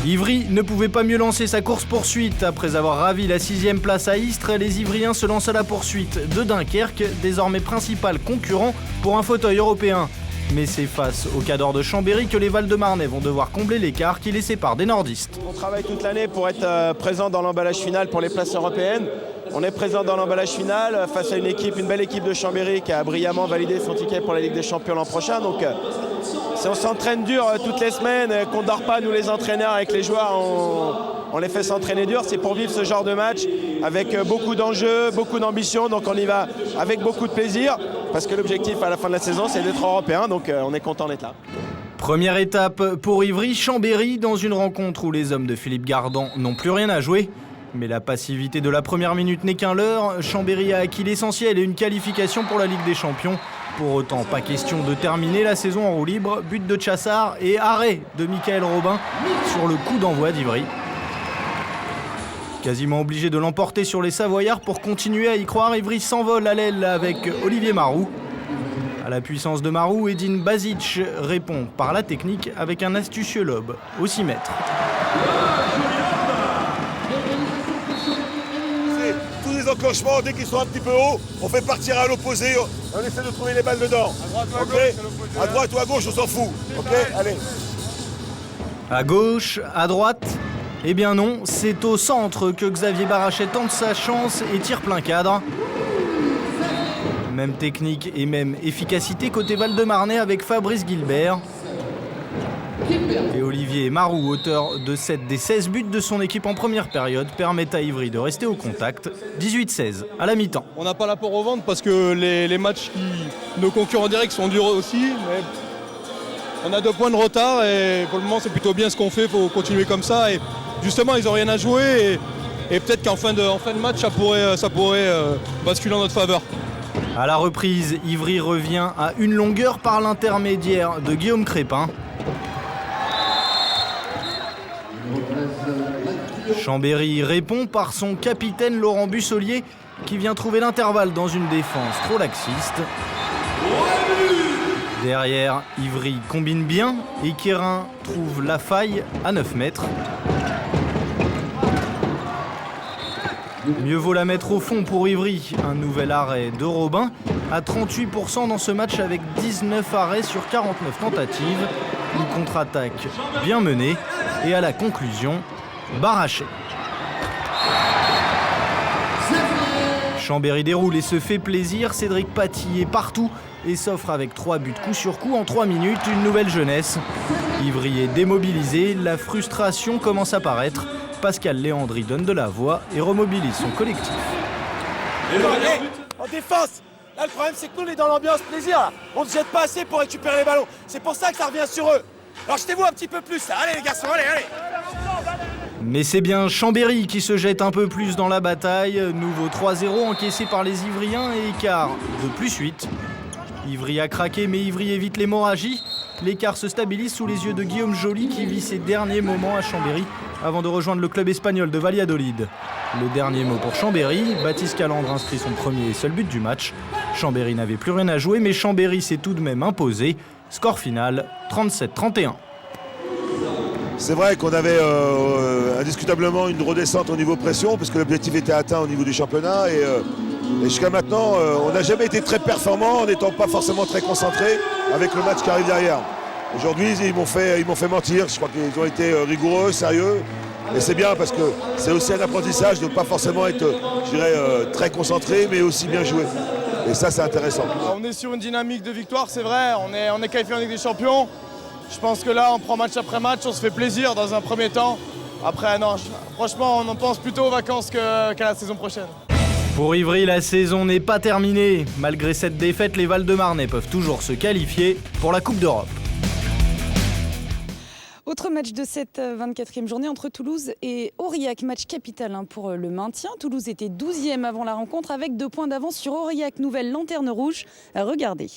Ivry ne pouvait pas mieux lancer sa course-poursuite. Après avoir ravi la 6e place à Istres, les Ivriens se lancent à la poursuite de Dunkerque, désormais principal concurrent pour un fauteuil européen. Mais c'est face au Cador de Chambéry que les Val-de-Marnais vont devoir combler l'écart qui les sépare des nordistes. On travaille toute l'année pour être présent dans l'emballage final pour les places européennes. On est présent dans l'emballage final face à une belle équipe de Chambéry qui a brillamment validé son ticket pour la Ligue des Champions l'an prochain. Donc si on s'entraîne dur toutes les semaines, qu'on ne dort pas, nous les entraîneurs avec les joueurs, on les fait s'entraîner dur. C'est pour vivre ce genre de match avec beaucoup d'enjeux, beaucoup d'ambition. Donc on y va avec beaucoup de plaisir parce que l'objectif à la fin de la saison c'est d'être européen. Donc on est content d'être là. Première étape pour Ivry-Chambéry dans une rencontre où les hommes de Philippe Gardan n'ont plus rien à jouer. Mais la passivité de la première minute n'est qu'un leurre. Chambéry a acquis l'essentiel et une qualification pour la Ligue des Champions. Pour autant, pas question de terminer la saison en roue libre. But de Chassard et arrêt de Michael Robin sur le coup d'envoi d'Ivry. Quasiment obligé de l'emporter sur les Savoyards pour continuer à y croire, Ivry s'envole à l'aile avec Olivier Marou. À la puissance de Marou, Edin Bazic répond par la technique avec un astucieux lob au 6 mètres. Les enclenchements, dès qu'ils sont un petit peu hauts, on fait partir à l'opposé, on essaie de trouver les balles dedans. À droite ou à gauche, on s'en fout. Allez. À gauche, à droite, eh bien non, c'est au centre que Xavier Barrachet tente sa chance et tire plein cadre. Même technique et même efficacité côté Val-de-Marnais avec Fabrice Gilbert. Et Olivier Marou, auteur de 7 des 16 buts de son équipe en première période, permettent à Ivry de rester au contact. 18-16 à la mi-temps. On n'a pas la peur au ventre parce que les matchs nos concurrents directs sont durs aussi. Mais on a 2 points de retard et pour le moment c'est plutôt bien ce qu'on fait, il faut continuer comme ça. Et justement ils n'ont rien à jouer et peut-être qu'en fin de match ça pourrait basculer en notre faveur. À la reprise, Ivry revient à une longueur par l'intermédiaire de Guillaume Crépin. Chambéry répond par son capitaine Laurent Bussolier qui vient trouver l'intervalle dans une défense trop laxiste. Derrière, Ivry combine bien et Quérin trouve la faille à 9 mètres. Mieux vaut la mettre au fond pour Ivry. Un nouvel arrêt de Robin à 38% dans ce match avec 19 arrêts sur 49 tentatives. Une contre-attaque bien menée et à la conclusion, Barrachet. Chambéry déroule et se fait plaisir. Cédric Paty est partout et s'offre avec 3 buts coup sur coup en 3 minutes. Une nouvelle jeunesse. Ivry est démobilisé. La frustration commence à paraître. Pascal Léandri donne de la voix et remobilise son collectif. En défense, là le problème c'est que nous on est dans l'ambiance plaisir. Là. On ne se jette pas assez pour récupérer les ballons. C'est pour ça que ça revient sur eux. Alors jetez-vous un petit peu plus là. Allez les garçons, allez. Mais c'est bien Chambéry qui se jette un peu plus dans la bataille. Nouveau 3-0 encaissé par les Ivriens et écart de +8. Ivry a craqué mais Ivry évite l'hémorragie. L'écart se stabilise sous les yeux de Guillaume Joly qui vit ses derniers moments à Chambéry avant de rejoindre le club espagnol de Valladolid. Le dernier mot pour Chambéry, Baptiste Calandre inscrit son premier et seul but du match. Chambéry n'avait plus rien à jouer mais Chambéry s'est tout de même imposé. Score final 37-31. C'est vrai qu'on avait indiscutablement une redescente au niveau pression parce que l'objectif était atteint au niveau du championnat et jusqu'à maintenant on n'a jamais été très performant en n'étant pas forcément très concentré avec le match qui arrive derrière. Aujourd'hui ils m'ont fait mentir, je crois qu'ils ont été rigoureux, sérieux et c'est bien parce que c'est aussi un apprentissage de ne pas forcément être très concentré mais aussi bien joué. Et ça c'est intéressant. On est sur une dynamique de victoire, c'est vrai, on est qualifié en Ligue des Champions. Je pense que là, on prend match après match, on se fait plaisir dans un premier temps. Après, non, franchement, on en pense plutôt aux vacances qu'à la saison prochaine. Pour Ivry, la saison n'est pas terminée. Malgré cette défaite, les Val-de-Marnais peuvent toujours se qualifier pour la Coupe d'Europe. Autre match de cette 24e journée entre Toulouse et Aurillac, match capital pour le maintien. Toulouse était 12e avant la rencontre avec 2 points d'avance sur Aurillac, nouvelle lanterne rouge. Regardez.